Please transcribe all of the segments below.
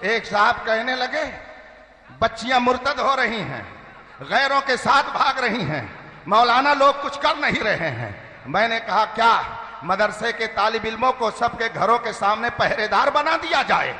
एक साहब कहने लगे बच्चियां मुर्तद हो रही हैं, गैरों के साथ भाग रही हैं, मौलाना लोग कुछ कर नहीं रहे हैं। मैंने कहा क्या मदरसे के तालिब इल्मों को सबके घरों के सामने पहरेदार बना दिया जाए,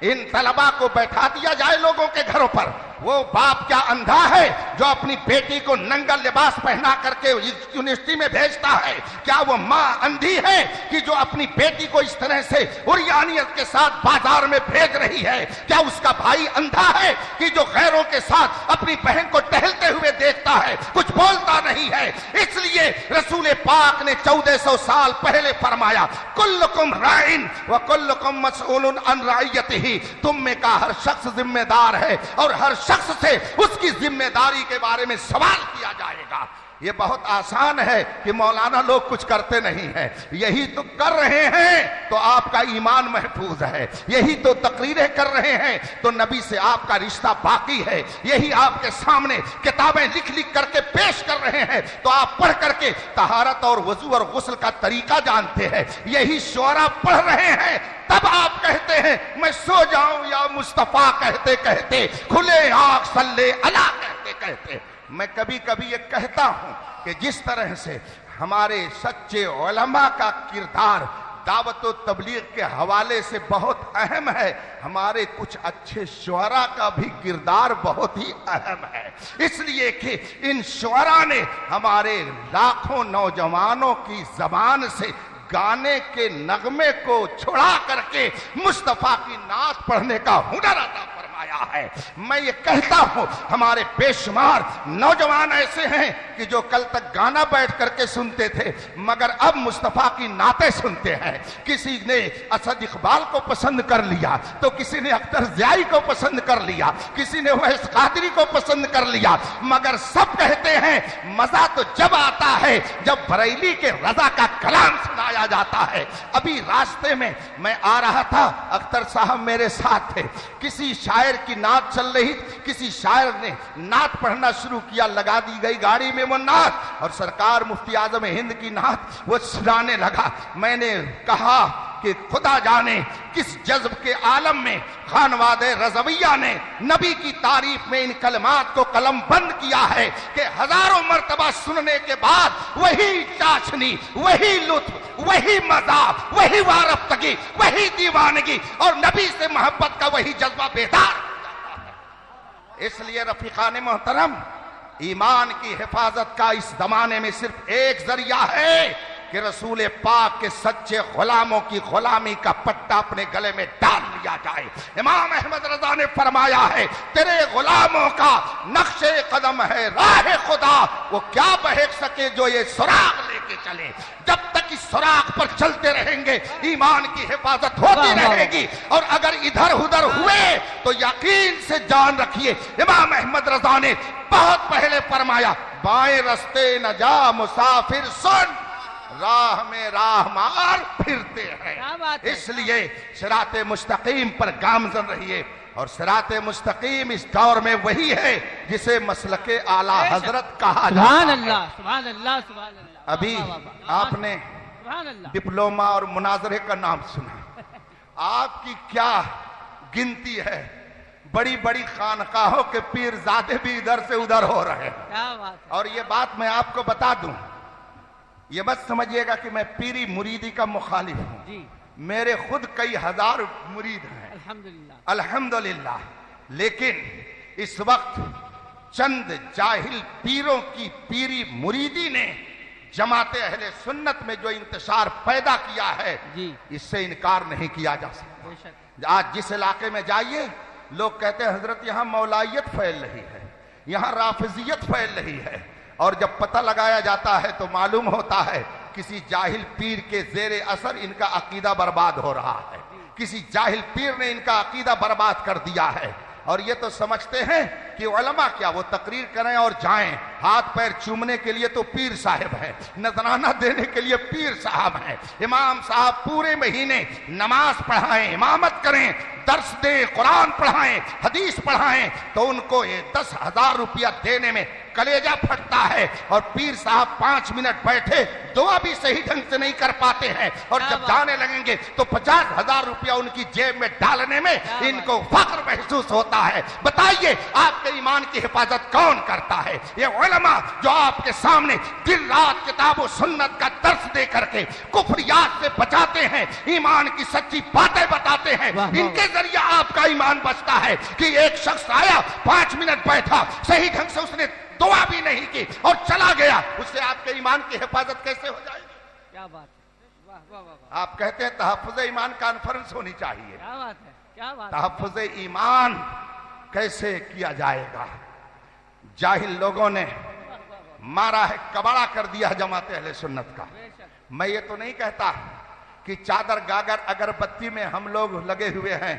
इन तलबा को बैठा दिया जाए लोगों के घरों पर। वो बाप क्या अंधा है जो अपनी बेटी को नंगा लिबास पहना करके यूनिवर्सिटी में भेजता है? क्या वो माँ अंधी है कि जो अपनी बेटी को इस तरह से उरियानियत के साथ बाजार में भेज रही है? क्या उसका भाई अंधा है कि जो गैरों के साथ अपनी बहन को टहलते हुए देखता है, कुछ बोलता नहीं है? इसलिए रसूल पाक ने 1400 साल पहले फरमाया कुल्लुकुम राइन व कुल्लुकुम मसऊलुन अन रइयतिही, तुम में का हर शख्स जिम्मेदार है और हर शख्स से उसकी जिम्मेदारी के बारे में सवाल किया जाएगा। ये बहुत आसान है कि मौलाना लोग कुछ करते नहीं हैं, यही तो कर रहे हैं तो आपका ईमान महफूज है, यही तो तकरीरें कर रहे हैं तो नबी से आपका रिश्ता बाकी है, यही आपके सामने किताबें लिख लिख करके पेश कर रहे हैं तो आप पढ़ करके तहारत और वजू और गुस्ल का तरीका जानते हैं, यही शोरा पढ़ रहे हैं तब आप कहते हैं मैं सो जाऊं या मुस्तफा कहते कहते, खुले आंख सल्ले अला कहते कहते। मैं कभी कभी ये कहता हूं कि जिस तरह से हमारे सच्चे उलमा का किरदार दावत व तबलीग के हवाले से बहुत अहम है, हमारे कुछ अच्छे शुअरा का भी किरदार बहुत ही अहम है। इसलिए कि इन शुअरा ने हमारे लाखों नौजवानों की जबान से गाने के नगमे को छुड़ा करके मुस्तफा की नात पढ़ने का हुनर अता फरमाया है। मैं ये कहता हूं हमारे बेशुमार नौजवान ऐसे हैं कि जो कल तक गाना बैठ करके सुनते थे मगर अब मुस्तफा की नातें सुनते हैं। किसी ने असद इकबाल को पसंद कर लिया तो किसी ने अख्तर ज़ियाई को पसंद कर लिया, किसी ने वैस कादरी को पसंद कर लिया, मगर सब कहते हैं मजा तो जब आता है जब बरेली के रजा का कलाम सुनाया जाता है। अभी रास्ते में मैं आ रहा था, अख्तर साहब मेरे साथ थे, किसी शायर की नात चल रही, किसी शायर ने नात पढ़ना शुरू किया, लगा दी गई गाड़ी में वो नात और सरकार मुफ्ती आजम हिंद की नात वो सुनाने लगा। मैंने कहा कि खुदा जाने किस जज्ब के आलम में खानवादे रज़विया ने नबी की तारीफ में इन कलमात को कलम बंद किया है कि हजारों मर्तबा सुनने के बाद वही चाशनी, वही लुत्फ, वही मजा, वही वारफ्तगी, वही दीवानगी और नबी से मोहब्बत का वही जज्बा बेदार। इसलिए रफीकान मोहतरम, ईमान की हिफाजत का इस जमाने में सिर्फ एक जरिया है कि रसूल पाक के सच्चे गुलामों की गुलामी का पट्टा अपने गले में डाल लिया जाए। इमाम अहमद रजा ने फरमाया है तेरे गुलामों का नक्शे कदम है राह खुदा, वो क्या बहक सके जो ये सुराग लेके चले। जब तक इस सुराग पर चलते रहेंगे ईमान की हिफाजत होती रहेगी और अगर इधर उधर हुए तो यकीन से जान रखिए इमाम अहमद रजा ने बहुत पहले फरमाया बाएं रस्ते न जा मुसाफिर सुन, राह में राह मार फिरते हैं। इसलिए सिराते मुस्तकीम पर गामजन रहिए और सिराते मुस्तकीम इस दौर में वही है जिसे मसलके आला हजरत कहा जाता है। सुभान अल्लाह, सुभान अल्लाह। अभी आपने डिप्लोमा और मुनाजरे का नाम सुना, आपकी क्या गिनती है, बड़ी बड़ी खानकाहों के पीरजादे भी इधर से उधर हो रहे हैं। क्या बात है। और ये बात मैं आपको बता दूं, ये मत समझिएगा कि मैं पीरी मुरीदी का मुखालिफ हूं जी। मेरे खुद कई हजार मुरीद हैं अल्हम्दुलिल्लाह अल्हम्दुलिल्लाह, लेकिन इस वक्त चंद जाहिल पीरों की पीरी मुरीदी ने जमाते अहले सुन्नत में जो इंतशार पैदा किया है जी, इससे इनकार नहीं किया जा सकता। आज जिस इलाके में जाइए लोग कहते हैं हजरत यहां मौलाइयत फैल रही है, यहां राफिजियत फैल रही है, और जब पता लगाया जाता है तो मालूम होता है किसी जाहिल पीर के जेरे असर इनका अकीदा बर्बाद हो रहा है, किसी जाहिल पीर ने इनका अकीदा बर्बाद कर दिया है। और ये तो समझते हैं कि उलमा क्या वो तकरीर करें और जाएं, हाथ पैर चूमने के लिए तो पीर साहब है, नजराना देने के लिए पीर साहब है। इमाम साहब पूरे महीने नमाज पढ़ाएं, इमामत करें, दर्स दें, कुरान पढ़ाएं, हदीस पढ़ाएं तो उनको ये 10,000 रुपया देने में कलेजा फटता है। और पीर साहब 5 मिनट बैठे, दुआ भी सही ढंग से नहीं कर पाते हैं, और जब जाने लगेंगे तो 50,000 रुपया उनकी जेब में डालने में इनको फख्र महसूस होता है। बताइए आपके ईमान की हिफाजत कौन करता है? ये उलमा जो आपके सामने दिन रात किताब और सुन्नत का दर्स दे करके कुफ्रियात से बचाते हैं, ईमान की सच्ची बातें बताते हैं, इनके जरिए आपका ईमान बचता है। कि एक शख्स आया, 5 मिनट बैठा, सही ढंग से उसने दुआ भी नहीं की और चला गया, उससे आपके ईमान की हिफाजत कैसे हो जाएगी? क्या बात है, वाह वाह वाह। आप कहते हैं तहफ्फुज़ ईमान कॉन्फ्रेंस होनी चाहिए। क्या बात है, क्या बात है। तहफ्फुज़ ईमान कैसे किया जाएगा? जाहिल लोगों ने मारा है, कबाड़ा कर दिया है जमात अहले सुन्नत का। मैं ये तो नहीं कहता कि चादर गागर अगरबत्ती में हम लोग लगे हुए हैं,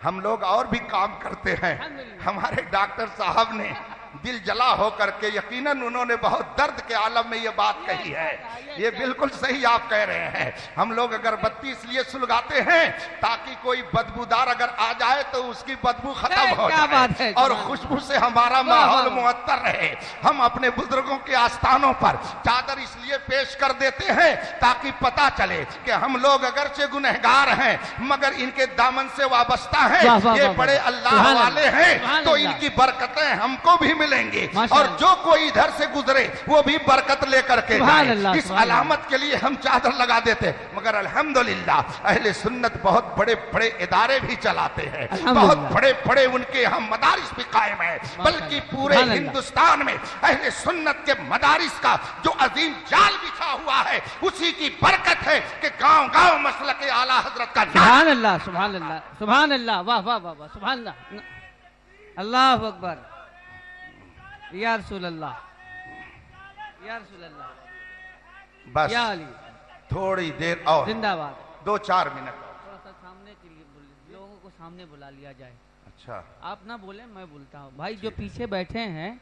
हम लोग और भी काम करते हैं। हमारे डॉक्टर साहब ने दिल जला होकर के, यकीनन उन्होंने बहुत दर्द के आलम में ये बात कही है। ये बिल्कुल सही आप कह रहे हैं। हम लोग अगरबत्ती इसलिए सुलगाते हैं ताकि कोई बदबूदार अगर आ जाए तो उसकी बदबू खत्म हो जाए और खुशबू से हमारा माहौल मुअत्तर रहे। हम अपने बुजुर्गों के आस्थानों पर चादर इसलिए पेश कर देते हैं ताकि पता चले कि हम लोग अगरचे गुनहगार हैं मगर इनके दामन से वाबस्ता हैं, ये बड़े अल्लाह वाले हैं, तो इनकी बरकतें हमको भी मिलेंगे और जो कोई इधर से गुजरे वो भी बरकत लेकर के जाए। इस अलामत के लिए हम चादर लगा देते। मगर अल्हम्दुलिल्लाह अहले सुन्नत बहुत बड़े बड़े इदारे भी चलाते हैं, बहुत बड़े बड़े उनके यहाँ मदारिस भी कायम है। बल्कि पूरे हिंदुस्तान में अहले सुन्नत के मदारिस का जो अजीम जाल बिछा हुआ है उसी की बरकत है कि गांव गांव मसलक के आला हजरत का सुभान अल्लाह, सुभान अल्लाह, सुभान अल्लाह, वाह वाह वाह वाह, सुभान अल्लाह, अल्लाह अकबर, या रसूल अल्लाह, या रसूल अल्लाह। बस या अली, थोड़ी देर और, जिंदाबाद, 2-4 मिनट थोड़ा सा सामने के लिए लोगों को सामने बुला लिया जाए। अच्छा, आप ना बोले, मैं बोलता हूँ। भाई जो पीछे बैठे हैं,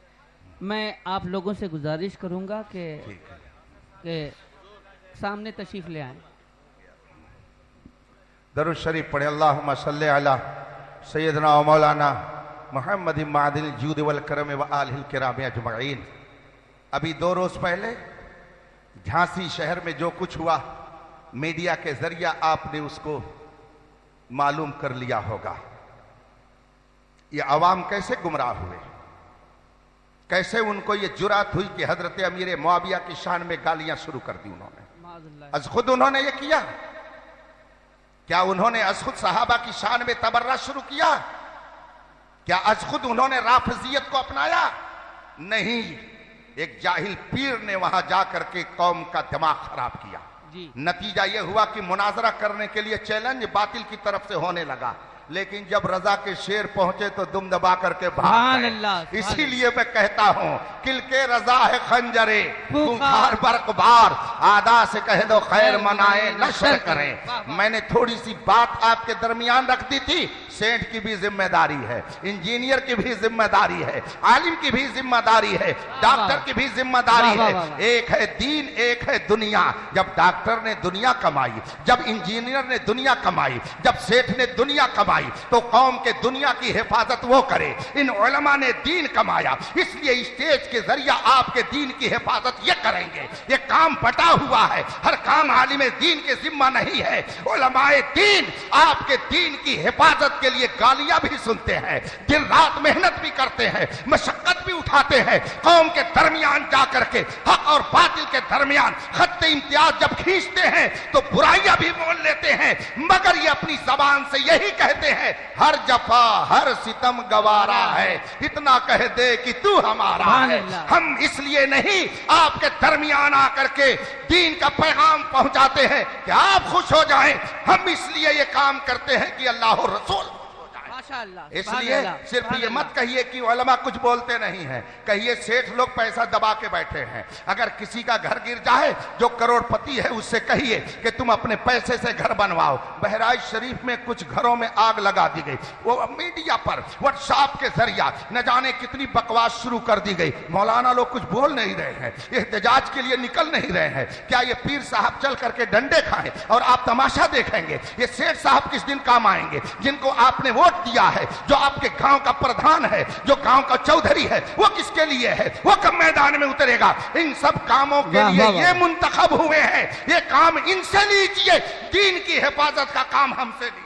मैं आप लोगों से गुजारिश करूंगा कि सामने तशरीफ ले आए। दरूद शरीफ पढ़े। अल्लाहुम्मा सल्ली अला सय्यदना व मौलाना मुहम्मद मादिल जूद वल करम व आलिहिल किराम अजमईन। अभी 2 रोज पहले झांसी शहर में जो कुछ हुआ मीडिया के जरिए आपने उसको मालूम कर लिया होगा। ये अवाम कैसे गुमराह हुए, कैसे उनको ये जुरात हुई कि हजरत अमीर मुआविया की शान में गालियां शुरू कर दी उन्होंने। अज खुद उन्होंने ये किया क्या? उन्होंने अज खुद सहाबा की शान में तबर्रा शुरू किया क्या? अज खुद उन्होंने राफजियत को अपनाया? नहीं, एक जाहिल पीर ने वहां जाकर के कौम का दिमाग खराब किया। नतीजा यह हुआ कि मुनाजरा करने के लिए चैलेंज बातिल की तरफ से होने लगा, लेकिन जब रजा के शेर पहुंचे तो दुम दबा करके भाग गए। इसीलिए मैं कहता हूं किल के रजा है खंजरे खूंखार बरकबार, आदा से कह दो खैर मनाए नशर करें। मैंने थोड़ी सी बात आपके दरमियान रख दी थी। सेठ की भी जिम्मेदारी है, इंजीनियर की भी जिम्मेदारी है, आलिम की भी जिम्मेदारी है, डॉक्टर की भी जिम्मेदारी है। एक है दीन, एक है दुनिया। जब डॉक्टर ने दुनिया कमाई, जब इंजीनियर ने दुनिया कमाई, जब सेठ ने दुनिया कमाई, तो कौम के दुनिया की हिफाजत वो करे। इन उलमा ने दीन कमाया, इसलिए स्टेज के जरिए आपके दीन की हिफाजत ये करेंगे। ये काम बटा हुआ है, हर काम आलिम दीन के जिम्मा नहीं है। उलमाए दीन आपके दीन की हिफाजत के लिए गालियां भी सुनते हैं, दिन रात मेहनत भी करते हैं, मशक्कत भी उठाते हैं। कौम के दरमियान जाकर के हक और बातिल के दरमियान खत्ते इम्तियाज जब खींचते हैं तो बुराइयां भी बोल लेते हैं, मगर ये अपनी जबान से यही कहते हैं हर जफा हर सितम गवारा है, इतना कह दे कि तू हमारा है। हम इसलिए नहीं आपके दरमियान आकर के दीन का पैगाम पहुंचाते हैं कि आप खुश हो जाएं, हम इसलिए ये काम करते हैं कि अल्लाह और रसूल। इसलिए सिर्फ ये मत कहिए कि उलमा कुछ बोलते नहीं हैं, कहिए सेठ लोग पैसा दबा के बैठे हैं। अगर किसी का घर गिर जाए जो करोड़पति है उससे कहिए कि तुम अपने पैसे से घर बनवाओ। बहराइच शरीफ में कुछ घरों में आग लगा दी गई, वो मीडिया पर व्हाट्सएप के जरिए न जाने कितनी बकवास शुरू कर दी गई। मौलाना लोग कुछ बोल नहीं रहे हैं, एहतजाज के लिए निकल नहीं रहे हैं। क्या ये पीर साहब चल करके डंडे खाएं और आप तमाशा देखेंगे? ये सेठ साहब किस दिन काम आएंगे जिनको आपने वोट दिया मुखिया है, जो आपके गांव का प्रधान है, जो गांव का चौधरी है, वो किसके लिए है? वो कब मैदान में उतरेगा? इन सब कामों के वाह, लिए वाह, ये वाह। मुंतखब हुए हैं। ये काम इनसे लीजिए, दीन की हिफाजत का काम हमसे लीजिए।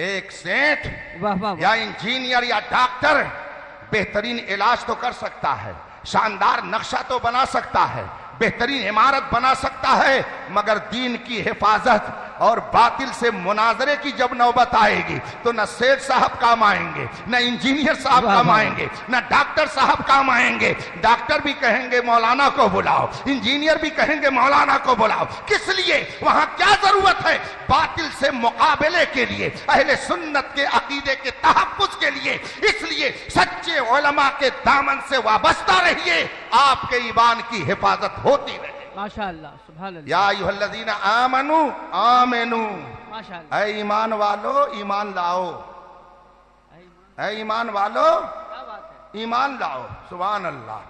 एक सेठ वाह वाह वाह। या इंजीनियर या डॉक्टर बेहतरीन इलाज तो कर सकता है, शानदार नक्शा तो बना सकता है, बेहतरीन इमारत बना सकता है, मगर दीन की हिफाजत और बातिल से मुनाजरे की जब नौबत आएगी तो न सेठ साहब काम आएंगे, न इंजीनियर साहब वाह, काम वाह। आएंगे, न डॉक्टर साहब काम आएंगे। डॉक्टर भी कहेंगे मौलाना को बुलाओ, इंजीनियर भी कहेंगे मौलाना को बुलाओ। किस लिए? वहां क्या जरूरत है? बातिल से मुकाबले के लिए, अहले सुन्नत के अकीदे के तहफ्फुज़ के लिए। इसलिए सच्चे उलमा के दामन से वाबस्ता रहिए, आपके ईमान की हिफाजत होती रहे। माशाअल्लाह, सुभान अल्लाह, या अय्युहल्लज़ीना आमनू आमिनू, माशाअल्लाह। ऐ ईमान वालो ईमान लाओ, ऐ ईमान वालो क्या बात है। ईमान लाओ। सुभान अल्लाह।